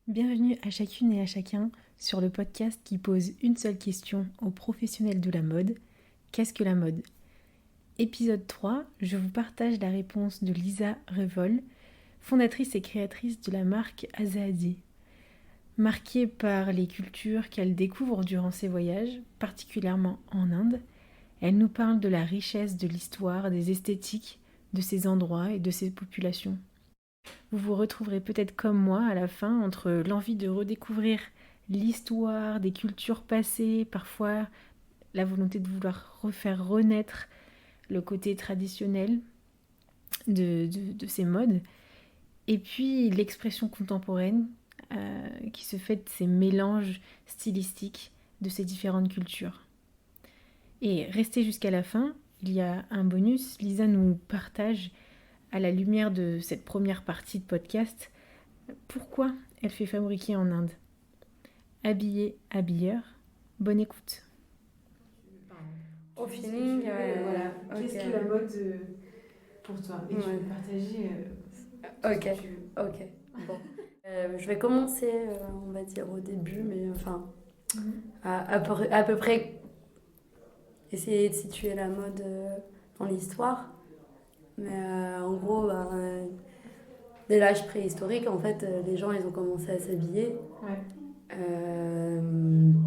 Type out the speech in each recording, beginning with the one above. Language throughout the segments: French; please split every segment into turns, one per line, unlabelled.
Bienvenue à chacune et à chacun sur le podcast qui pose une seule question aux professionnels de la mode. Qu'est-ce que la mode? Épisode 3, je vous partage la réponse de Lisa Revol, fondatrice et créatrice de la marque Azaadi. Marquée par les cultures qu'elle découvre durant ses voyages, particulièrement en Inde, elle nous parle de la richesse de l'histoire, des esthétiques, de ces endroits et de ces populations. Vous vous retrouverez peut-être comme moi à la fin entre l'envie de redécouvrir l'histoire des cultures passées, parfois la volonté de vouloir refaire renaître le côté traditionnel de ces modes, et puis l'expression contemporaine qui se fait de ces mélanges stylistiques de ces différentes cultures. Et restez jusqu'à la fin, il y a un bonus, Lisa nous partage à la lumière de cette première partie de podcast pourquoi elle fait fabriquer en Inde. Habillé, habilleur, bonne écoute.
Au feeling,
voilà.
ok.
Qu'est-ce que la mode pour toi? Et tu
Ouais.
peux partager
Ok,
ce que tu veux.
ok. Bon. Je vais commencer, on va dire au début, mais enfin, à peu près essayer de situer la mode dans l'histoire. Mais en gros, dès l'âge préhistorique, en fait, les gens, ils ont commencé à s'habiller
Ouais.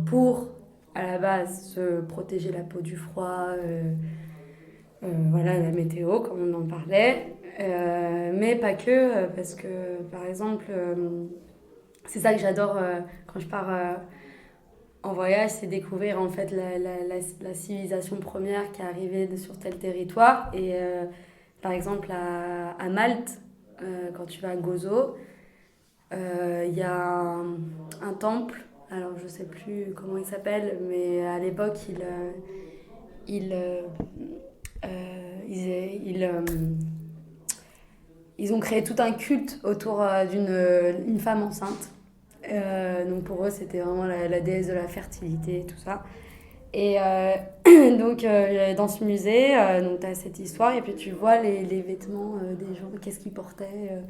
pour, à la base, se protéger la peau du froid, voilà, la météo, comme on en parlait. Mais pas que, parce que, par exemple, c'est ça que j'adore quand je pars en voyage, c'est découvrir en fait la civilisation première qui est arrivée sur tel territoire. Et par exemple, à Malte, quand tu vas à Gozo, il y a un temple. Alors, je sais plus comment il s'appelle, mais à l'époque, il, euh, ils ont créé tout un culte autour d'une femme enceinte. Donc pour eux, c'était vraiment la déesse de la fertilité et tout ça. Et donc dans ce musée, tu as cette histoire et puis tu vois les vêtements des gens, qu'est-ce qu'ils portaient.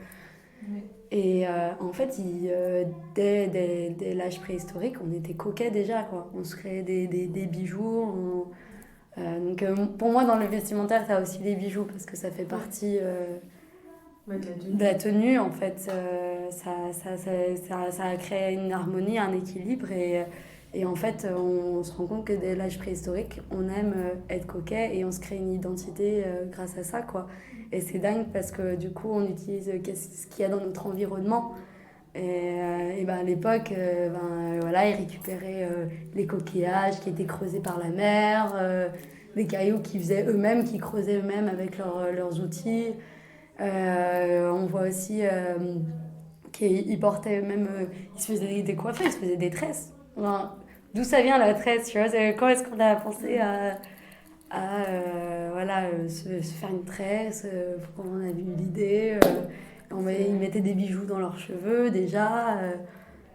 Ouais.
Et en fait, dès l'âge préhistorique, on était coquets déjà, quoi. On se créait des bijoux. Donc pour moi, dans le vestimentaire, tu as aussi les bijoux parce que ça fait partie
Ouais, de la tenue.
de la tenue. En fait, ça a créé une harmonie, un équilibre. Et en fait, on se rend compte que dès l'âge préhistorique, on aime être coquet et on se crée une identité grâce à ça, quoi. Et c'est dingue parce que du coup, on utilise ce qu'il y a dans notre environnement. Et ben, à l'époque, voilà, ils récupéraient les coquillages qui étaient creusés par la mer, les cailloux qu'ils faisaient eux-mêmes, qu'ils creusaient eux-mêmes avec leurs outils. On voit aussi qu'ils portaient eux-mêmes, ils se faisaient des coiffures, ils se faisaient des tresses. Enfin, d'où ça vient la tresse, tu vois? Quand est-ce qu'on a pensé à voilà, se faire une tresse? Pourquoi on a eu l'idée? Ils mettaient des bijoux dans leurs cheveux déjà.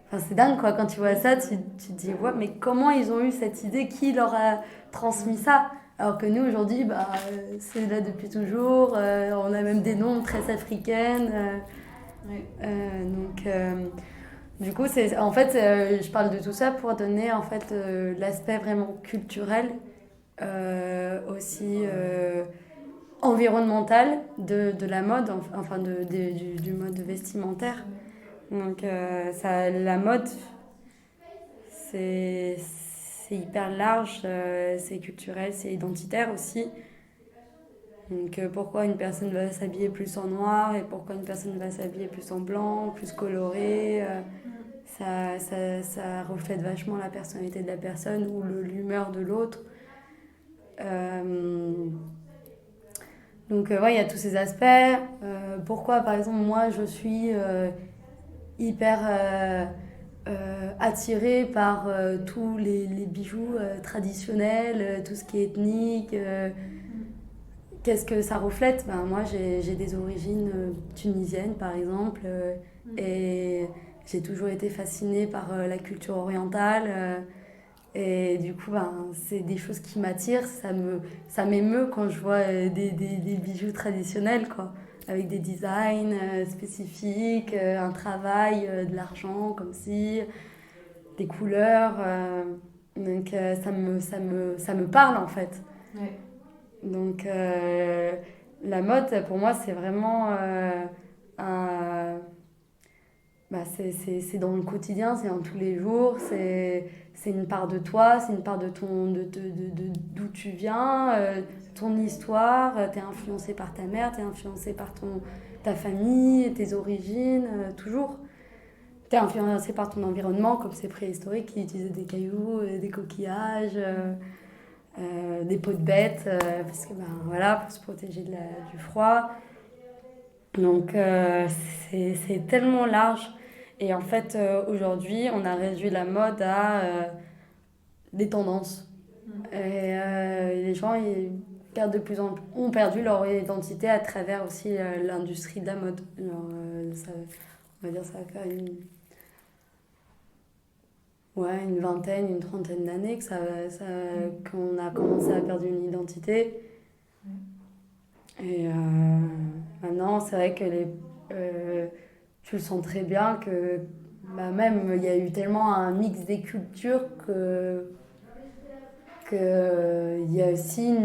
Enfin, c'est dingue quoi, quand tu vois ça, tu te dis, ouais, mais comment ils ont eu cette idée? Qui leur a transmis ça? Alors que nous aujourd'hui, c'est là depuis toujours, on a même des noms très africaines.
Ouais.
Donc, du coup, en fait, je parle de tout ça pour donner en fait l'aspect vraiment culturel, aussi environnemental de la mode, enfin du mode vestimentaire. Donc, la mode, c'est hyper large, c'est culturel, c'est identitaire aussi. Donc pourquoi une personne va s'habiller plus en noir et pourquoi une personne va s'habiller plus en blanc, plus coloré. Ça reflète vachement la personnalité de la personne ou l'humeur de l'autre. Donc ouais, il y a tous ces aspects. Pourquoi par exemple moi je suis hyper attirée par tous les bijoux traditionnels, tout ce qui est ethnique. Qu'est-ce que ça reflète? Moi, j'ai des origines tunisiennes, par exemple, et j'ai toujours été fascinée par la culture orientale. Et du coup, c'est des choses qui m'attirent. Ça m'émeut quand je vois des bijoux traditionnels, quoi. avec des designs spécifiques, un travail, de l'argent, comme si, des couleurs. Donc ça me parle en fait.
Ouais.
Donc la mode, pour moi, c'est vraiment c'est dans le quotidien, c'est dans tous les jours, c'est une part de toi, c'est une part de d'où tu viens, ton histoire, t'es influencé par ta mère, t'es influencé par ta famille, tes origines, toujours. T'es influencé par ton environnement, comme c'est préhistorique, qui utilisaient des cailloux, des coquillages, des peaux de bêtes, parce que voilà, pour se protéger du froid. Donc c'est tellement large. Et en fait, aujourd'hui, on a réduit la mode à des tendances. Et les gens de plus en plus, ont perdu leur identité à travers aussi l'industrie de la mode. Alors, on va dire ça va faire une vingtaine, une trentaine d'années qu'on a commencé à perdre une identité. Et maintenant, c'est vrai que tu le sens très bien que même il y a eu tellement un mix des cultures que il y a aussi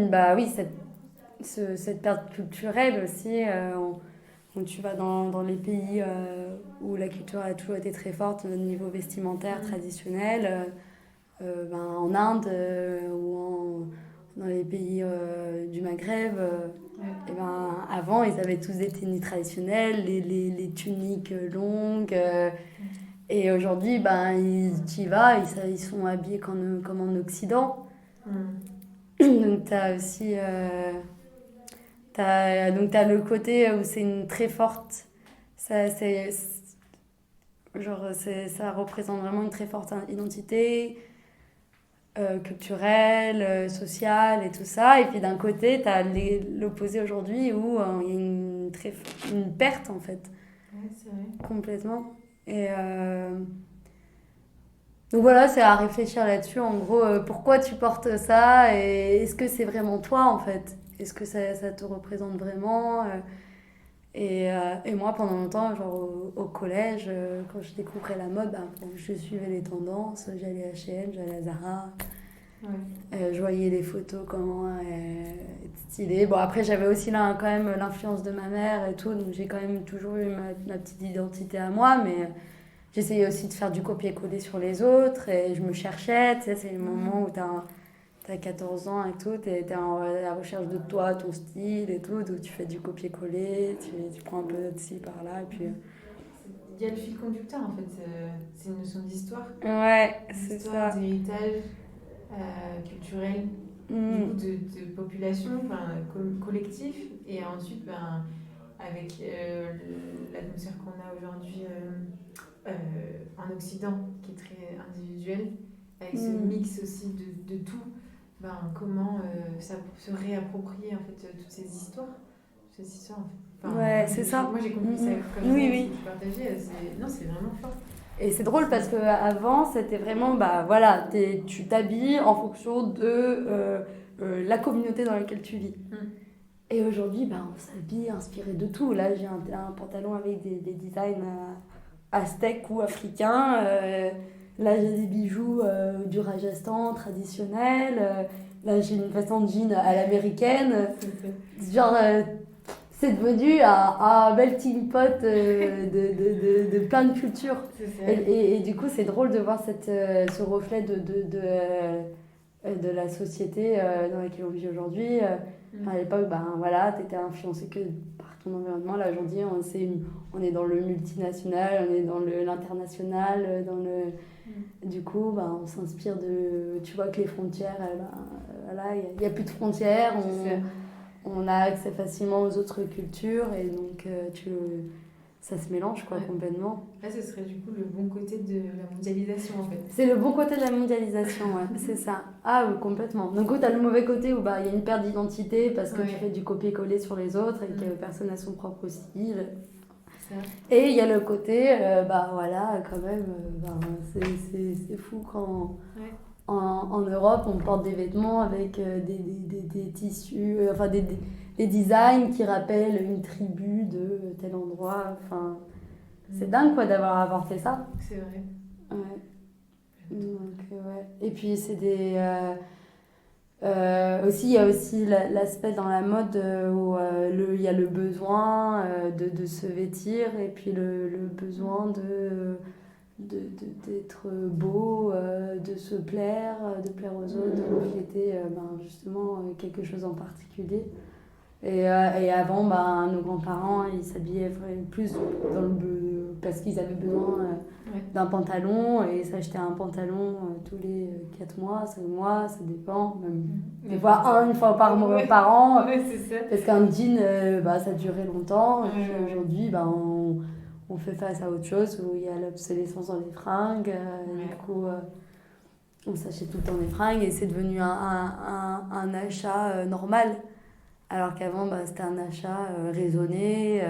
cette perte culturelle aussi. Quand tu vas dans les pays où la culture a toujours été très forte au niveau vestimentaire traditionnel, en Inde dans les pays du Maghreb, et avant ils avaient tous des tenues traditionnelles, les tuniques longues. Et aujourd'hui, tu y vas, ils sont habillés comme en Occident. Donc t'as aussi t'as le côté où c'est une très forte ça ça représente vraiment une très forte identité culturelle, sociale et tout ça. Et puis d'un côté t'as l'opposé aujourd'hui où il y a une perte en fait.
Ouais, c'est vrai.
Complètement. Et donc voilà, c'est à réfléchir là-dessus. En gros, pourquoi tu portes ça et est-ce que c'est vraiment toi en fait? Est-ce que ça te représente vraiment? Et moi, pendant longtemps, genre au collège, quand je découvrais la mode, je suivais les tendances. J'allais à H&M, j'allais à Zara.
Ouais.
Je voyais les photos, comment être stylée. Bon, après, j'avais aussi là, quand même l'influence de ma mère et tout. Donc j'ai quand même toujours eu ma petite identité à moi. Mais j'essayais aussi de faire du copier-coller sur les autres et je me cherchais. Tu sais, c'est le moment où t'as 14 ans et tout, t'es à la recherche de toi, ton style et tout, donc tu fais du copier-coller, tu prends un peu de-ci par-là et puis...
Il y a le fil conducteur en fait, c'est une notion d'histoire.
Ouais, c'est
D'histoire,
ça.
d'héritage culturel, du coup de population, collectif, et ensuite avec l'atmosphère qu'on a aujourd'hui en Occident, qui est très individuelle, avec ce mix aussi de tout, comment se réapproprier en fait toutes ces histoires en fait.
Ouais, c'est ça.
Moi j'ai compris ça comme
Oui,
ça,
oui.
ce que tu partageais, c'est vraiment fort.
Et c'est drôle parce qu'avant, c'était vraiment, voilà, tu t'habilles en fonction de la communauté dans laquelle tu vis. Et aujourd'hui, on s'habille inspiré de tout. Là, j'ai un pantalon avec des designs aztèques ou africains. Là, j'ai des bijoux du Rajasthan traditionnel. Là, j'ai une façon de jean à l'américaine. Genre, c'est devenu un melting pot de plein de cultures. Et du coup, c'est drôle de voir ce reflet de la société dans laquelle on vit aujourd'hui. À l'époque, voilà, t'étais influencé que par ton environnement. Là, aujourd'hui, on est dans le multinational, on est dans l'international, du coup, on s'inspire de... Tu vois que les frontières, voilà, il n'y a plus de frontières. On a accès facilement aux autres cultures et donc ça se mélange complètement.
Là, ce serait du coup le bon côté de la mondialisation en fait.
C'est le bon côté de la mondialisation, ouais, c'est ça. Ah oui, complètement. Donc tu as le mauvais côté où il y a une perte d'identité parce que tu fais du copier-coller sur les autres et que personne n'a son propre style. Et il y a le côté, voilà, quand même, c'est fou en Europe, on porte des vêtements avec des tissus, des designs qui rappellent une tribu de tel endroit. Enfin, c'est dingue quoi d'avoir apporté ça.
C'est vrai.
Ouais. Donc, ouais. Et puis c'est aussi, il y a aussi l'aspect dans la mode où il y a le besoin de se vêtir et puis le besoin d'être beau, de se plaire, de plaire aux autres, de refléter justement quelque chose en particulier. Et avant, nos grands-parents, ils s'habillaient plus parce qu'ils avaient besoin d'un pantalon et ils s'achetaient un pantalon tous les 4 mois, 5 mois, ça dépend. Même des fois une fois par an.
Ouais, c'est ça.
Parce qu'un jean, ça durait longtemps. Et puis aujourd'hui, on fait face à autre chose où il y a l'obsolescence dans les fringues. Du coup, on s'achète tout le temps des fringues et c'est devenu un achat normal. Alors qu'avant, c'était un achat raisonné,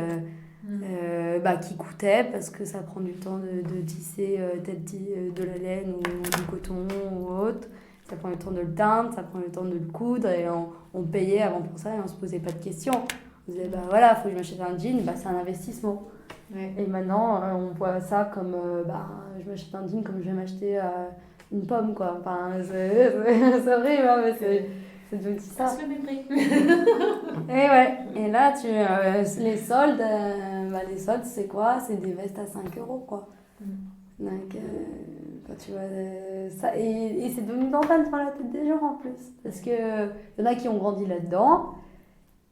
qui coûtait parce que ça prend du temps de tisser de la laine ou du coton ou autre. Ça prend le temps de le teindre, ça prend le temps de le coudre et on payait avant pour ça et on se posait pas de questions. On disait, voilà, il faut que je m'achète un jean, c'est un investissement.
Ouais.
Et maintenant, on voit ça comme, je m'achète un jean comme je vais m'acheter une pomme, quoi. Enfin, c'est horrible, hein, mais c'est devenu ça.
C'est le même prix.
Et ouais, et là, les soldes, c'est quoi? C'est des vestes à 5 €, quoi. Donc, quand tu vois ça, et c'est devenu normal dans la tête des gens en plus. Parce qu'il y en a qui ont grandi là-dedans,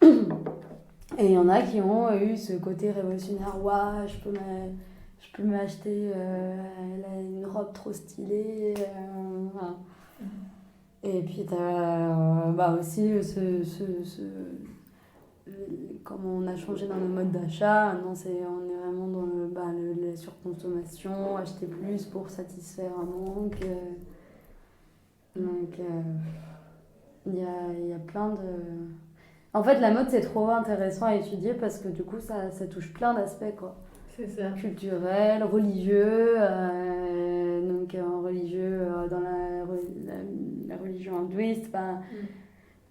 et il y en a qui ont eu ce côté révolutionnaire. Ouah, je peux m'acheter une robe trop stylée. Voilà. Et puis t'as aussi comme on a changé dans le mode d'achat, maintenant on est vraiment dans la surconsommation, acheter plus pour satisfaire un manque. Donc il y a plein de... En fait, la mode, c'est trop intéressant à étudier parce que du coup, ça touche plein d'aspects, quoi.
C'est ça.
Culturel, religieux, religieux dans la religion hindouiste.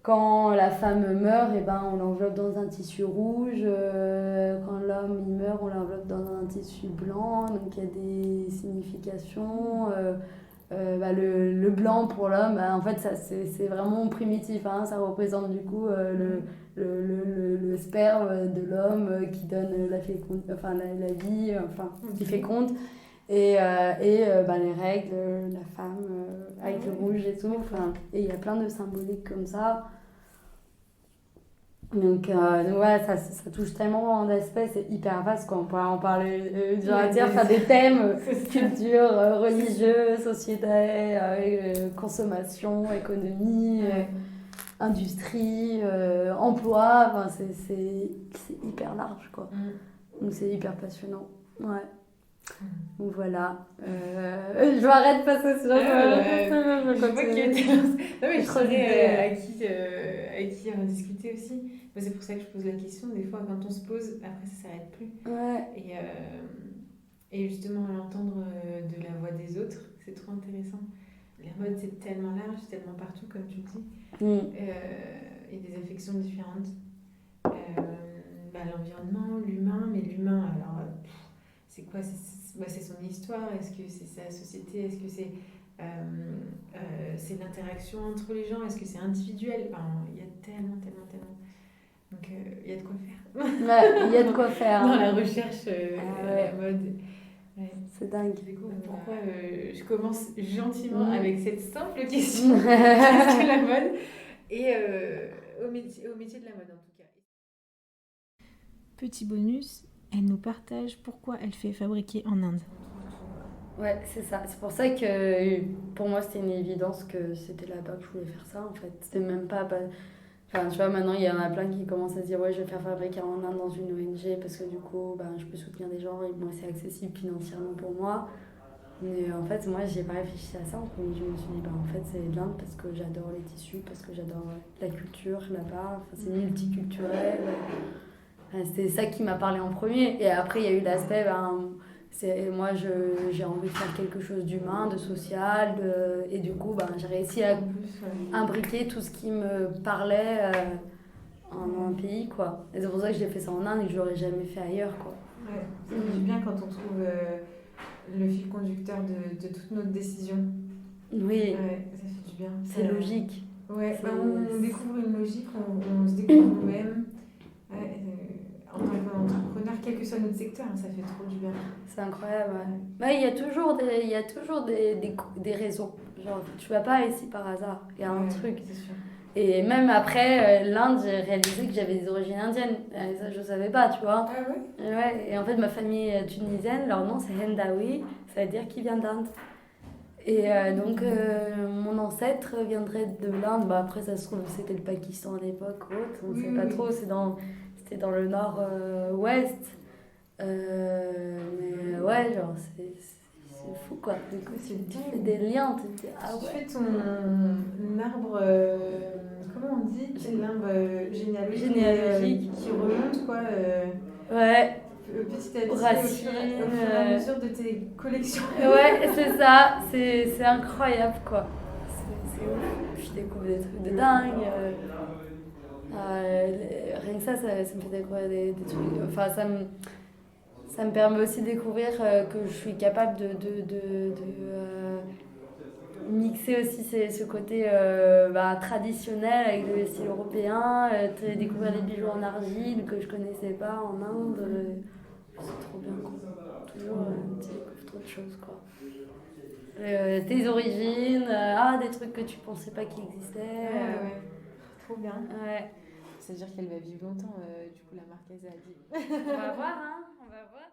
Quand la femme meurt, on l'enveloppe dans un tissu rouge. Quand l'homme il meurt, on l'enveloppe dans un tissu blanc. Donc il y a des significations. Le blanc pour l'homme, en fait, ça, c'est vraiment primitif. Hein, ça représente du coup le sperme de l'homme qui donne la vie, qui féconde. Et les règles, la femme avec le rouge et tout. Et il y a plein de symboliques comme ça. Donc ça touche tellement d'aspects, c'est hyper vaste, quoi. On pourrait en parler, faire des thèmes, culture, religieux, société, consommation, économie, industrie, emploi, c'est hyper large, quoi. Donc c'est hyper passionnant. Ouais. Donc voilà. Je m'arrête parce que sinon je
croirais à qui en discuter aussi. Moi, c'est pour ça que je pose la question. Des fois, quand on se pose, après ça s'arrête plus.
Ouais.
Et justement, l'entendre de la voix des autres, c'est trop intéressant. La mode, c'est tellement large, c'est tellement partout, comme tu le dis. Et des affections différentes. L'environnement, l'humain, mais l'humain, alors... c'est quoi? C'est son histoire. Est-ce que c'est sa société? Est-ce que c'est l'interaction entre les gens? Est-ce que c'est individuel? Il y a tellement. Donc, il y a de quoi faire.
Ouais, il y a de quoi faire.
Dans la recherche la mode. Ouais.
C'est dingue.
Du coup, pourquoi je commence gentiment avec cette simple question qu'est-ce que la mode? Et au métier de la mode, en tout cas.
Petit bonus, elle nous partage pourquoi elle fait fabriquer en Inde.
Ouais, c'est ça. C'est pour ça que pour moi, c'était une évidence que c'était là-bas que je voulais faire ça, en fait. C'était même pas... Enfin, tu vois, maintenant, il y en a plein qui commencent à se dire « Ouais, je vais faire fabriquer en Inde dans une ONG parce que du coup, je peux soutenir des gens et c'est accessible financièrement pour moi. » Mais en fait, moi, j'ai pas réfléchi à ça. Je me suis dit « En fait, c'est l'Inde parce que j'adore les tissus, parce que j'adore la culture là-bas. C'est multiculturel. » C'était ça qui m'a parlé en premier. Et après, il y a eu l'aspect Moi, j'ai envie de faire quelque chose d'humain, de social, et du coup, j'ai réussi à imbriquer tout ce qui me parlait en un pays, quoi. Et c'est pour ça que j'ai fait ça en Inde et que je l'aurais jamais fait ailleurs, quoi.
Ouais, ça fait du bien quand on trouve le fil conducteur de toutes nos décisions.
Oui.
Ouais, ça fait du bien.
C'est logique.
Ouais, on découvre une logique, on se découvre nous-mêmes. Ouais, en tant qu'entrepreneur, quel que soit notre secteur, ça fait trop du bien.
C'est incroyable, ouais. Il y a toujours des raisons. Genre, tu vas pas ici par hasard. Il y a un truc.
C'est sûr.
Et même après l'Inde, j'ai réalisé que j'avais des origines indiennes. Ça, je savais pas, tu vois.
Ah ouais?
Ouais. Et en fait, ma famille tunisienne, leur nom c'est Hendawi, ça veut dire qui vient d'Inde. Et donc, mon ancêtre viendrait de l'Inde. Après, ça se trouve, c'était le Pakistan à l'époque ou autre, on ne sait pas trop. C'était dans le nord-ouest. Mais ouais, genre, c'est fou, quoi. Du coup, tu fais des liens, tu te dis, ah ouais.
Tu fais ton arbre, comment on dit? L'arbre généalogique qui remonte, quoi.
Ouais.
Petit à petit,
Racines,
au fur et à mesure de tes collections.
Ouais, c'est ça. C'est incroyable, quoi. C'est ouf. Je découvre des trucs de dingue. Rien que ça me fait découvrir des trucs. Enfin, ça me permet aussi de découvrir que je suis capable de mixer aussi ce côté traditionnel avec le style européen, découvrir les bijoux en argile que je connaissais pas en Inde. C'est trop bien, quoi. Toujours, tu découvres trop de choses, quoi. Tes origines, des trucs que tu pensais pas qu'ils existaient.
Ouais. Trop bien.
Ouais.
C'est-à-dire qu'elle va vivre longtemps, du coup, la marquise a dit.
On va voir, hein. On va voir.